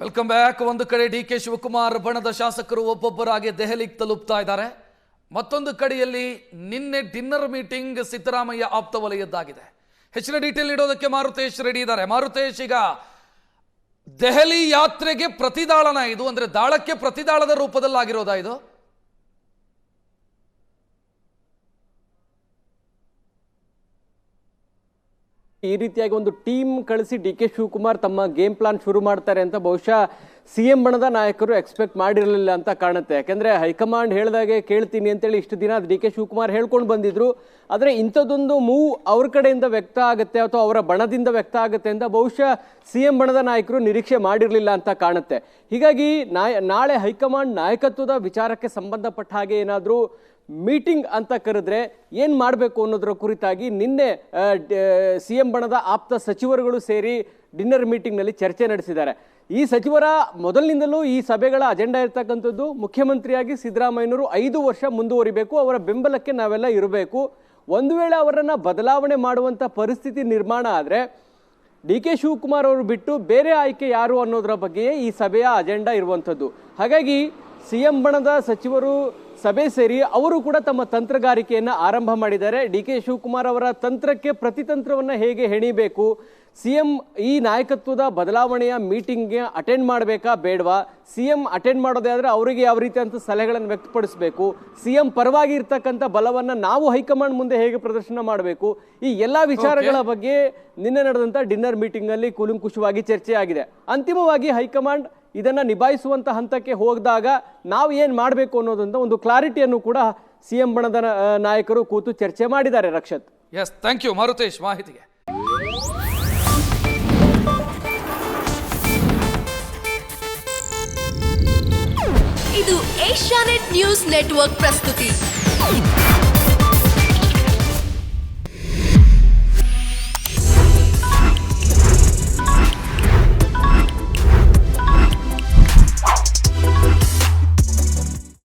Welcome back. ಒಂದು ಕಡೆ D K Shivakumar ಬಣದ ಶಾಸಕರು ಒಬ್ಬೊಬ್ಬರಾಗಿ ದೆಹಲಿಗೆ ತಲುಪ್ತಾ ಇದ್ದಾರೆ. ಮತ್ತೊಂದು ಕಡೆಯಲ್ಲಿ ನಿನ್ನೆ ಡಿನ್ನರ್ ಮೀಟಿಂಗ್ ಸಿದ್ದರಾಮಯ್ಯ ಆಪ್ತ ವಲಯದ್ದಾಗಿದೆ. ಹೆಚ್ಚಿನ ಡೀಟೇಲ್ ನೀಡೋದಕ್ಕೆ ಮಾರುತೇಶ್ ರೆಡಿ ಇದ್ದಾರೆ. ಮಾರುತೇಶ್, ಈಗ ದೆಹಲಿ ಯಾತ್ರೆಗೆ ಪ್ರತಿದಾಳನ ಇದು, ಅಂದ್ರೆ ದಾಳಕ್ಕೆ ಪ್ರತಿದಾಳದ ರೂಪದಲ್ಲಾಗಿರೋದಾ ಇದು? ಈ ರೀತಿಯಾಗಿ ಒಂದು ಟೀಮ್ ಕಳಿಸಿ ಡಿ ಕೆ ಶಿವಕುಮಾರ್ ತಮ್ಮ ಗೇಮ್ ಪ್ಲಾನ್ ಶುರು ಮಾಡ್ತಾರೆ ಅಂತ ಬಹುಶಃ ಸಿಎಂ ಬಣದ ನಾಯಕರು ಎಕ್ಸ್ಪೆಕ್ಟ್ ಮಾಡಿರಲಿಲ್ಲ ಅಂತ ಕಾಣುತ್ತೆ. ಯಾಕಂದ್ರೆ ಹೈಕಮಾಂಡ್ ಹೇಳಿದಾಗೆ ಕೇಳ್ತೀನಿ ಅಂತೇಳಿ ಇಷ್ಟು ದಿನ ಡಿ ಕೆ ಶಿವಕುಮಾರ್ ಹೇಳ್ಕೊಂಡು ಬಂದಿದ್ರು. ಆದರೆ ಇಂಥದ್ದೊಂದು ಮೂವ್ ಅವ್ರ ಕಡೆಯಿಂದ ವ್ಯಕ್ತ ಆಗುತ್ತೆ ಅಥವಾ ಅವರ ಬಣದಿಂದ ವ್ಯಕ್ತ ಆಗುತ್ತೆ ಅಂತ ಬಹುಶಃ ಸಿಎಂ ಬಣದ ನಾಯಕರು ನಿರೀಕ್ಷೆ ಮಾಡಿರಲಿಲ್ಲ ಅಂತ ಕಾಣುತ್ತೆ. ಹೀಗಾಗಿ ನಾಳೆ ಹೈಕಮಾಂಡ್ ನಾಯಕತ್ವದ ವಿಚಾರಕ್ಕೆ ಸಂಬಂಧಪಟ್ಟ ಹಾಗೆ ಏನಾದರೂ ಮೀಟಿಂಗ್ ಅಂತ ಕರೆದ್ರೆ ಏನು ಮಾಡಬೇಕು ಅನ್ನೋದರ ಕುರಿತಾಗಿ ನಿನ್ನೆ ಸಿಎಂ ಬಣದ ಆಪ್ತ ಸಚಿವರುಗಳು ಸೇರಿ ಡಿನ್ನರ್ ಮೀಟಿಂಗ್ನಲ್ಲಿ ಚರ್ಚೆ ನಡೆಸಿದ್ದಾರೆ. ಈ ಸಚಿವರ ಮೊದಲಿನಿಂದಲೂ ಈ ಸಭೆಗಳ ಅಜೆಂಡಾ ಇರ್ತಕ್ಕಂಥದ್ದು ಮುಖ್ಯಮಂತ್ರಿಯಾಗಿ ಸಿದ್ದರಾಮಯ್ಯನವರು 5 ವರ್ಷ ಮುಂದುವರಿಬೇಕು, ಅವರ ಬೆಂಬಲಕ್ಕೆ ನಾವೆಲ್ಲ ಇರಬೇಕು. ಒಂದು ವೇಳೆ ಅವರನ್ನು ಬದಲಾವಣೆ ಮಾಡುವಂಥ ಪರಿಸ್ಥಿತಿ ನಿರ್ಮಾಣ ಆದರೆ ಡಿ ಕೆ ಶಿವಕುಮಾರ್ ಅವರು ಬಿಟ್ಟು ಬೇರೆ ಆಯ್ಕೆ ಯಾರು ಅನ್ನೋದರ ಬಗ್ಗೆಯೇ ಈ ಸಭೆಯ ಅಜೆಂಡಾ ಇರುವಂಥದ್ದು. ಹಾಗಾಗಿ ಸಿಎಂ ಬಣದ ಸಚಿವರು ಸಭೆ ಸೇರಿ ಅವರು ಕೂಡ ತಮ್ಮ ತಂತ್ರಗಾರಿಕೆಯನ್ನು ಆರಂಭ ಮಾಡಿದ್ದಾರೆ. ಡಿ ಕೆ ಶಿವಕುಮಾರ್ ಅವರ ತಂತ್ರಕ್ಕೆ ಪ್ರತಿತಂತ್ರವನ್ನು ಹೇಗೆ ಹೆಣಿಬೇಕು, ಸಿಎಂ ಈ ನಾಯಕತ್ವದ ಬದಲಾವಣೆಯ ಮೀಟಿಂಗ್ಗೆ ಅಟೆಂಡ್ ಮಾಡಬೇಕಾ ಬೇಡವಾ, ಸಿಎಂ ಅಟೆಂಡ್ ಮಾಡೋದೇ ಆದರೆ ಅವರಿಗೆ ಯಾವ ರೀತಿ ಅಂತ ಸಲಹೆಗಳನ್ನು ವ್ಯಕ್ತಪಡಿಸಬೇಕು, ಸಿಎಂ ಪರವಾಗಿ ಇರ್ತಕ್ಕಂಥ ಬಲವನ್ನು ನಾವು ಹೈಕಮಾಂಡ್ ಮುಂದೆ ಹೇಗೆ ಪ್ರದರ್ಶನ ಮಾಡಬೇಕು, ಈ ಎಲ್ಲ ವಿಚಾರಗಳ ಬಗ್ಗೆ ನಿನ್ನೆ ನಡೆದಂಥ ಡಿನ್ನರ್ ಮೀಟಿಂಗ್ನಲ್ಲಿ ಕೂಲಂಕುಷವಾಗಿ ಚರ್ಚೆ ಆಗಿದೆ. ಅಂತಿಮವಾಗಿ ಹೈಕಮಾಂಡ್ ಇದನ್ನ ನಿಭಾಯಿಸುವಂತ ಹಂತಕ್ಕೆ ಹೋಗಿದಾಗ ನಾವು ಏನು ಮಾಡಬೇಕು ಅನ್ನೋದಂತ ಒಂದು ಕ್ಲಾರಿಟಿಯನ್ನು ಕೂಡ ಸಿಎಂ ಬಣದ ನಾಯಕರು ಕೂತು ಚರ್ಚೆ ಮಾಡಿದ್ದಾರೆ. Rakshath, yes, thank you Marutesh ಮಾಹಿತಿಗೆ. ಇದು ಏಷ್ಯಾನೆಟ್ ನ್ಯೂಸ್ ನೆಟ್ವರ್ಕ್ ಪ್ರಸ್ತುತಿ.